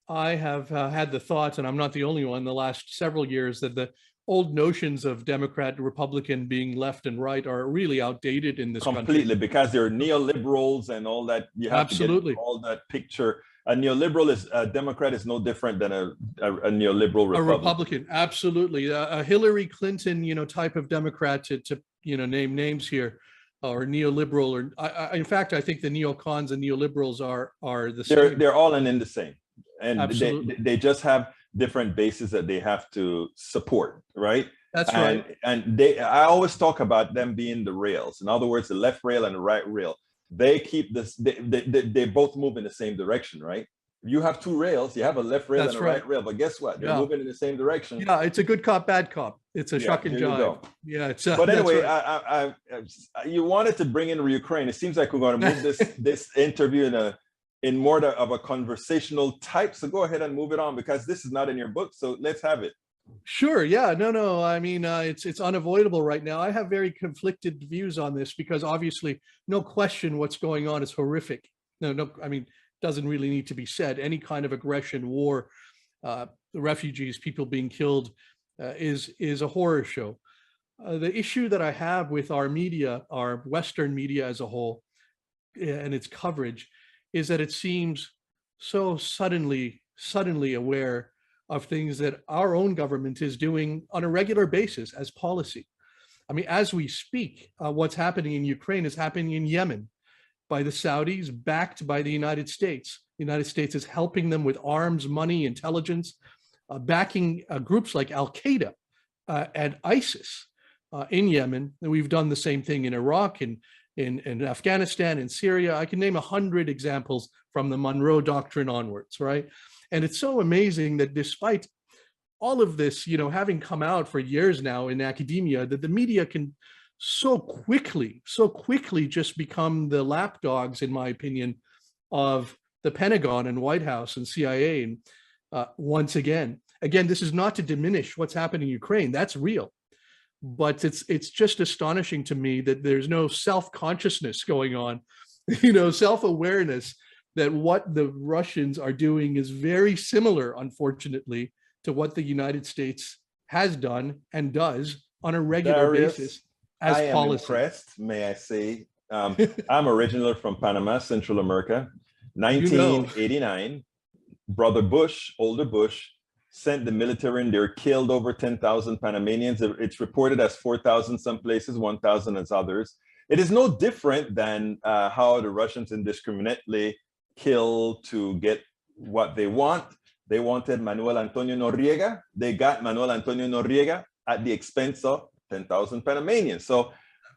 I have had the thought, and I'm not the only one, the last several years, that the old notions of Democrat, Republican being left and right are really outdated in this completely country. Because they're neoliberals and all that. You have to get all that picture. A neoliberal is, a Democrat is no different than a neoliberal Republican. A Republican, absolutely. A Hillary Clinton, type of Democrat, to name names here, or neoliberal, or in fact, I think the neocons and neoliberals are the same. They're all in the same, and they just have different bases that they have to support, right? That's right. And I always talk about them being the rails. In other words, the left rail and the right rail. They keep this. They both move in the same direction, right? You have two rails. You have a left rail and a right rail, but guess what? They're moving in the same direction. Yeah, it's a good cop, bad cop. It's a shuck and jive. Yeah, it's. But anyway, right. You wanted to bring in Ukraine. It seems like we're going to move this interview in more of a conversational type. So go ahead and move it on, because this is not in your book. So let's have it. Sure. Yeah. No. I mean, it's unavoidable right now. I have very conflicted views on this, because obviously, no question, what's going on is horrific. No. I mean, doesn't really need to be said. Any kind of aggression, war, the refugees, people being killed, is a horror show. The issue that I have with our media, our Western media as a whole, and its coverage, is that it seems so suddenly aware of things that our own government is doing on a regular basis as policy. I mean, as we speak, what's happening in Ukraine is happening in Yemen by the Saudis, backed by the United States. The United States is helping them with arms, money, intelligence, backing groups like Al-Qaeda and ISIS in Yemen. And we've done the same thing in Iraq, in Afghanistan, in Syria. I can name 100 examples from the Monroe Doctrine onwards, right? And it's so amazing that despite all of this, having come out for years now in academia, that the media can so quickly just become the lapdogs, in my opinion, of the Pentagon and White House and CIA. And once again, this is not to diminish what's happening in Ukraine. That's real. But it's just astonishing to me that there's no self-consciousness going on, self-awareness that what the Russians are doing is very similar, unfortunately, to what the United States has done and does on a regular basis as policy. I am impressed, may I say. I'm originally from Panama, Central America. 1989, Brother Bush, older Bush, sent the military in there, killed over 10,000 Panamanians. It's reported as 4,000 some places, 1,000 as others. It is no different than how the Russians indiscriminately kill to get what they want. They wanted Manuel Antonio Noriega. They got Manuel Antonio Noriega at the expense of 10,000 Panamanians. So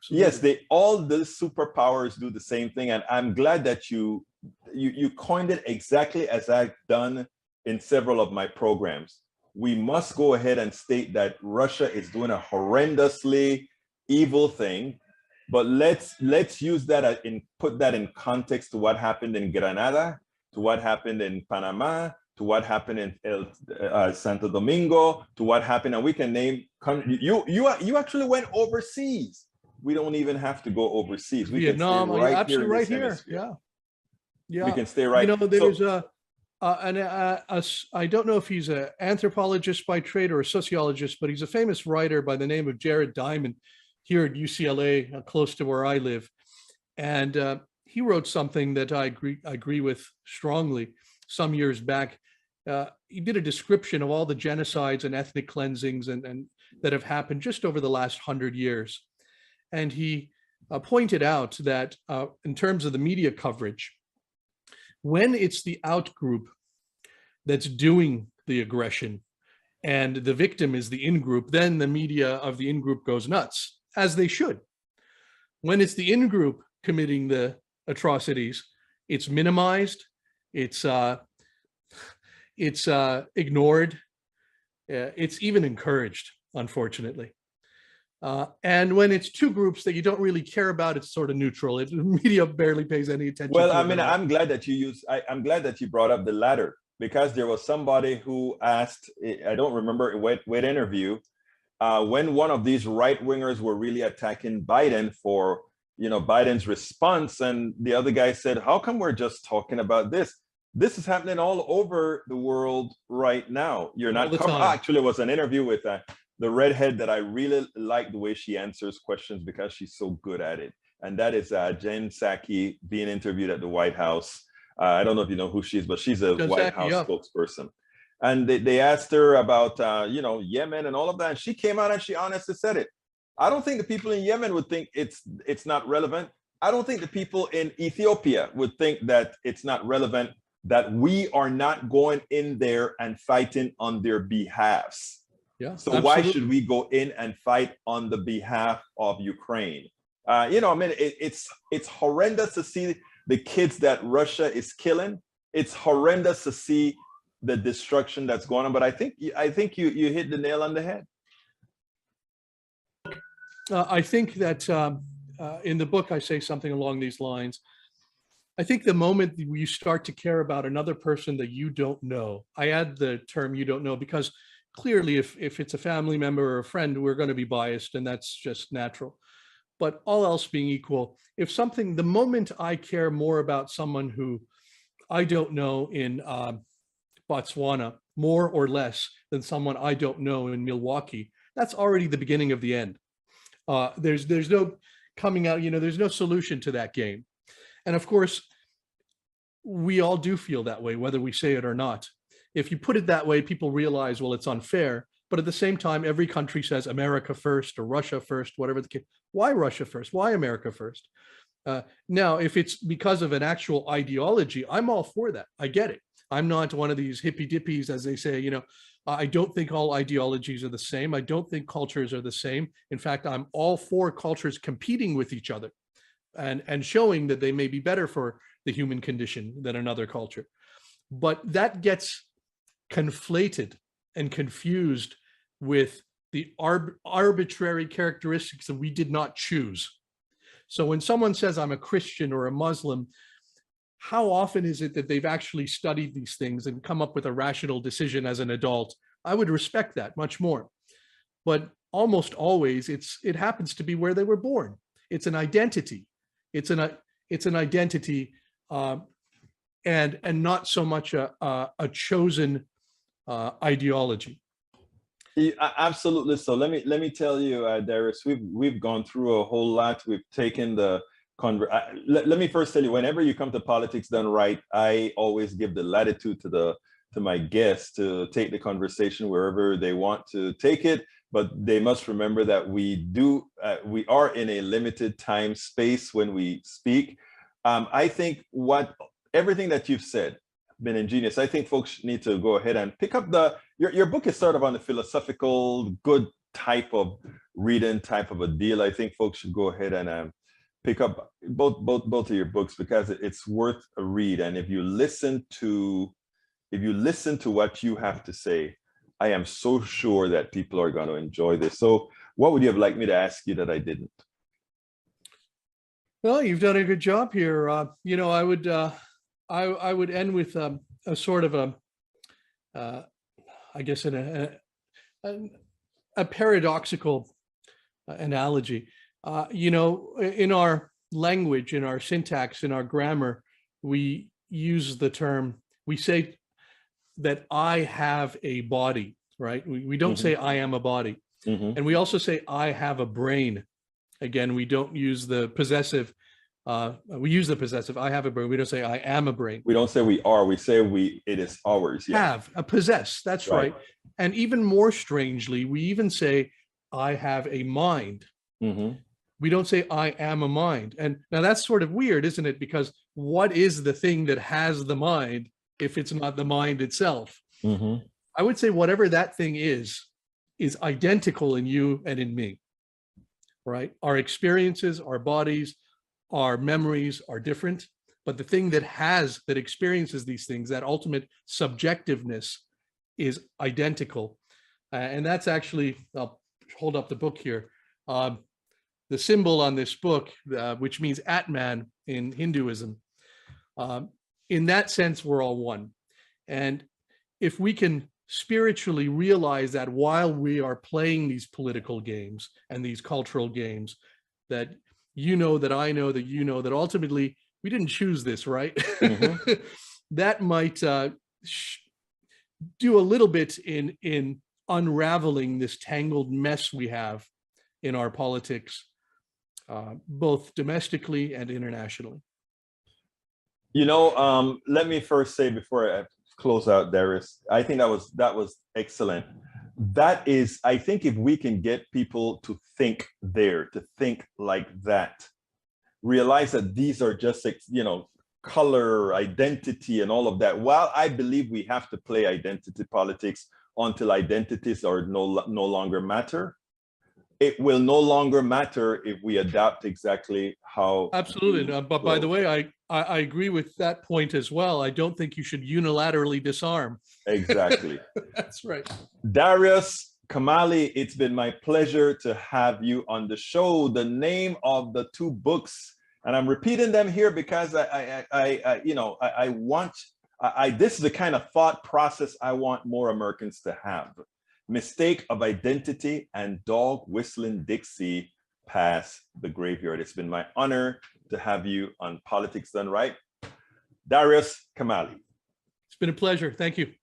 Yes, Absolutely. all the superpowers do the same thing, and I'm glad that you coined it exactly as I've done in several of my programs. We must go ahead and state that Russia is doing a horrendously evil thing, but let's use that in put that in context to what happened in Granada, to what happened in Panama, to what happened in Santo Domingo, to what happened, and we can name. You actually went overseas. We don't even have to go overseas. We can stay Vietnam, right here in absolutely right this here. hemisphere. Yeah. We Yeah. can stay You right. know, So there's I don't know if he's an anthropologist by trade or a sociologist, but he's a famous writer by the name of Jared Diamond here at UCLA, close to where I live. And he wrote something that I agree with strongly some years back. He did a description of all the genocides and ethnic cleansings and that have happened just over the last 100 years. And he pointed out that in terms of the media coverage, when it's the out group that's doing the aggression and the victim is the in group, then the media of the in group goes nuts, as they should. When it's the in group committing the atrocities, it's minimized, it's ignored, it's even encouraged, unfortunately. And when it's two groups that you don't really care about, it's sort of neutral. The media barely pays any attention well, to I it mean, at all. I'm glad that you brought up the latter, because there was somebody who asked, I don't remember what interview, when one of these right wingers were really attacking Biden for, Biden's response, and the other guy said, "How come we're just talking about this? This is happening all over the world right now. You're All not the covering." time. Actually, it was an interview with the redhead that I really like the way she answers questions because she's so good at it. And that is Jen Psaki being interviewed at the White House. I don't know if you know who she is, but she's a Jen White Psaki, House yeah. spokesperson. And they asked her about, Yemen and all of that. And she came out and she honestly said it. I don't think the people in Yemen would think it's not relevant. I don't think the people in Ethiopia would think that it's not relevant, that we are not going in there and fighting on their behalves. Yeah, So why absolutely. should we go in and fight on the behalf of Ukraine? It's horrendous to see the kids that Russia is killing. It's horrendous to see the destruction that's going on. But I think you hit the nail on the head. I think that in the book, I say something along these lines. I think the moment you start to care about another person that you don't know, I add the term "you don't know" because clearly if it's a family member or a friend, we're going to be biased, and that's just natural. But all else being equal, the moment I care more about someone who I don't know in Botswana, more or less than someone I don't know in Milwaukee, that's already the beginning of the end. There's no coming out, there's no solution to that game. And of course, we all do feel that way, whether we say it or not. If you put it that way, people realize, well, it's unfair. But at the same time, every country says America first or Russia first, whatever the case. Why Russia first? Why America first? Now, if it's because of an actual ideology, I'm all for that. I get it. I'm not one of these hippy dippies, as they say, I don't think all ideologies are the same. I don't think cultures are the same. In fact, I'm all for cultures competing with each other and showing that they may be better for the human condition than another culture. But that gets conflated and confused with the arbitrary characteristics that we did not choose. So when someone says I'm a Christian or a Muslim, how often is it that they've actually studied these things and come up with a rational decision as an adult? I would respect that much more. But almost always it happens to be where they were born. It's an identity. It's an identity and not so much a chosen ideology. Absolutely. So let me tell you, Darius, we've gone through a whole lot. We've taken the let me first tell you, whenever you come to Politics Done Right, I always give the latitude to my guests to take the conversation wherever they want to take it, but they must remember that we are in a limited time space when we speak. I think everything that you've said been ingenious. I think folks need to go ahead and pick up your book is sort of on the philosophical good type of reading type of a deal, I think folks should go ahead and pick up both of your books, because it's worth a read. And if you listen to what you have to say, I am so sure that people are going to enjoy this. So what would you have liked me to ask you that I didn't? Well, you've done a good job here. I would end with a sort of I guess a paradoxical analogy. In our language, in our syntax, in our grammar, we use the term, we say that I have a body, right? We don't say I am a body. And we also say I have a brain. Again, we don't use the possessive. We use the possessive, I have a brain. We don't say I am a brain. We don't say we are, we say it is ours. Yeah. Have, possess, that's right. And even more strangely, we even say I have a mind. We don't say I am a mind. And now that's sort of weird, isn't it? Because what is the thing that has the mind if it's not the mind itself? I would say whatever that thing is identical in you and in me, right? Our experiences, our bodies, our memories are different, but the thing that experiences these things, that ultimate subjectiveness, is identical. And that's actually, I'll hold up the book here. The symbol on this book, which means Atman in Hinduism. In that sense, we're all one. And if we can spiritually realize that while we are playing these political games and these cultural games, that you know, that I know, that you know, that ultimately we didn't choose this, right? That might do a little bit in unraveling this tangled mess we have in our politics, both domestically and internationally. Let me first say, before I close out, Darius, I think that was excellent. That is, I think if we can get people to think like that, realize that these are just, color, identity, and all of that. While I believe we have to play identity politics until identities are no longer matter, it will no longer matter if we adapt exactly how. Absolutely. But by the way, I agree with that point as well. I don't think you should unilaterally disarm. Exactly. That's right. Darius Kamali, it's been my pleasure to have you on the show. The name of the two books, and I'm repeating them here because I want this is the kind of thought process I want more Americans to have. Mistake of Identity and Dog Whistling Dixie Past the Graveyard. It's been my honor to have you on Politics Done Right. Darius Kamali. It's been a pleasure. Thank you.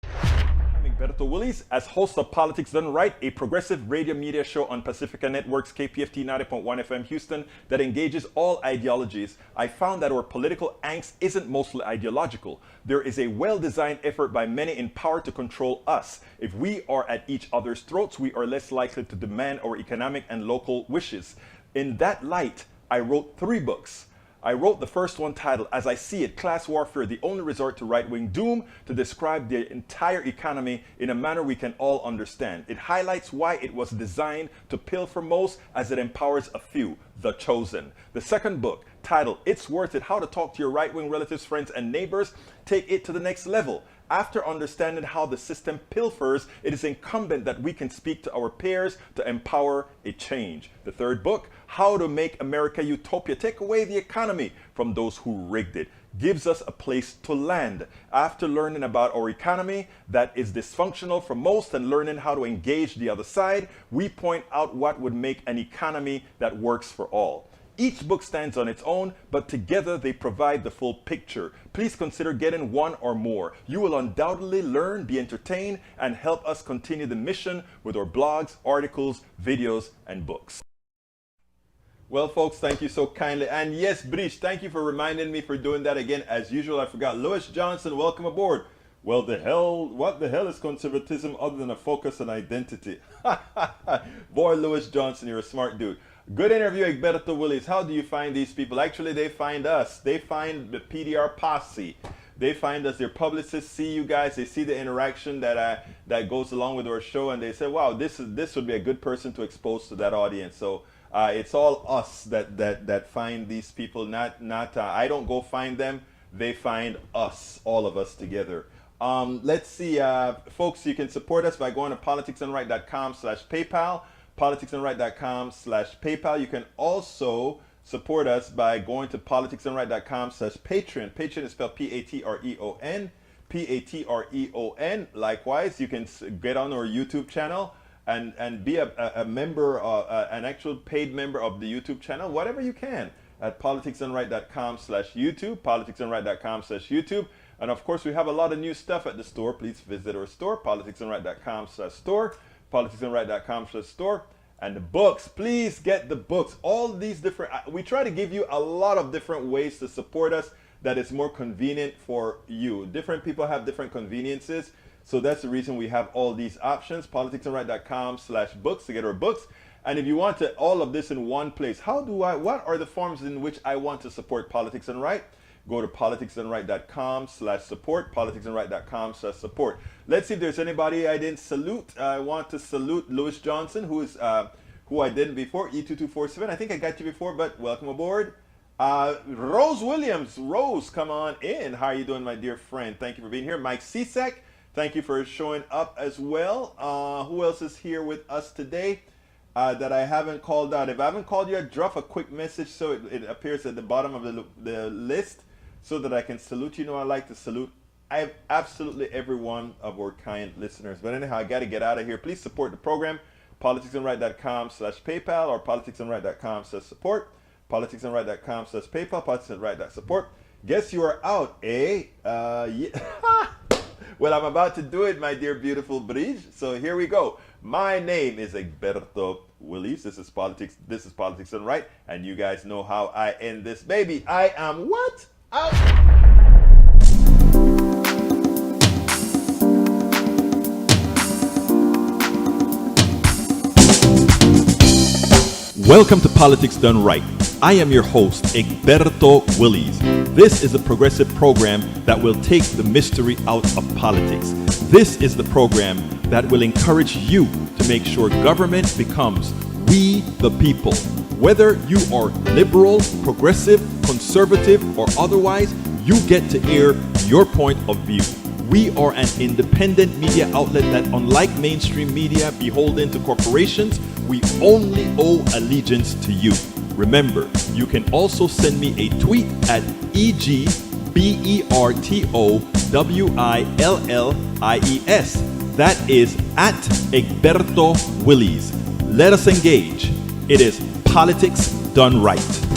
I'm Egberto Willies, as host of Politics Done Right, a progressive radio media show on Pacifica Network's KPFT 90.1 FM Houston that engages all ideologies. I found that our political angst isn't mostly ideological. There is a well-designed effort by many in power to control us. If we are at each other's throats, we are less likely to demand our economic and local wishes. In that light, I wrote 3 books. I wrote the first one titled, As I See It, Class Warfare, the Only Resort to Right-Wing Doom, to describe the entire economy in a manner we can all understand. It highlights why it was designed to pilfer most as it empowers a few, the chosen. The second book, titled, It's Worth It, How to Talk to Your Right-Wing Relatives, Friends, and Neighbors, take it to the next level. After understanding how the system pilfers, it is incumbent that we can speak to our peers to empower a change. The third book, How to Make America Utopia, Take Away the Economy from Those Who Rigged It, gives us a place to land. After learning about our economy that is dysfunctional for most and learning how to engage the other side, we point out what would make an economy that works for all. Each book stands on its own, but together they provide the full picture. Please consider getting one or more. You will undoubtedly learn, be entertained, and help us continue the mission with our blogs, articles, videos, and books. Well, folks, thank you so kindly. And yes, Brish, thank you for reminding me for doing that again. As usual, I forgot. Louis Johnson, welcome aboard. Well, what the hell is conservatism other than a focus on identity? Boy, Louis Johnson, you're a smart dude. Good interview, Egberto Willies. How do you find these people? Actually, they find us. They find the PDR posse. They find us. Their publicists see you guys. They see the interaction that goes along with our show, and they say, "Wow, this would be a good person to expose to that audience." So it's all us that find these people. Not I don't go find them. They find us, all of us together. Let's see, folks. You can support us by going to politicsdoneright.com/PayPal. politicsdoneright.com/PayPal. You can also support us by going to politicsdoneright.com/Patreon. Patreon is spelled Patreon. Patreon. Likewise, you can get on our YouTube channel and be a member, an actual paid member of the YouTube channel, whatever you can, at politicsdoneright.com/YouTube, politicsdoneright.com/YouTube. And of course, we have a lot of new stuff at the store. Please visit our store, politicsdoneright.com/store, politicsdoneright.com/store. And the books, please get the books. All these different, we try to give you a lot of different ways to support us that is more convenient for you. Different people have different conveniences. So that's the reason we have all these options. politicsdoneright.com/books to get our books. And if you want all of this in one place, what are the forms in which I want to support Politics and Right? Go to politicsdoneright.com/support, politicsdoneright.com/support. Let's see if there's anybody I didn't salute. I want to salute Louis Johnson, who I didn't before, E2247. I think I got you before, but welcome aboard. Rose Williams. Rose, come on in. How are you doing, my dear friend? Thank you for being here. Mike Cisak, thank you for showing up as well. Who else is here with us today that I haven't called out? If I haven't called you, drop a quick message so it appears at the bottom of the list, so that I can salute you. You know, I like to salute absolutely every one of our kind listeners. But anyhow, I got to get out of here. Please support the program, politicsandright.com/PayPal or politicsandright.com/support, politicsandright.com/PayPal, politicsandright.support. Guess you are out, eh? Yeah. Well, I'm about to do it, my dear beautiful Bridge. So here we go. My name is Egberto Willies. This is Politics and Right. And you guys know how I end this baby. I am what? Out. Welcome to Politics Done Right. I am your host, Egberto Willies. This is a progressive program that will take the mystery out of politics. This is the program that will encourage you to make sure government becomes we the people. Whether you are liberal, progressive, conservative, or otherwise, you get to air your point of view. We are an independent media outlet that, unlike mainstream media beholden to corporations, we only owe allegiance to you. Remember, you can also send me a tweet at EGBERTOWILLIES. That is at Egberto Willies. Let us engage. It is Politics Done Right.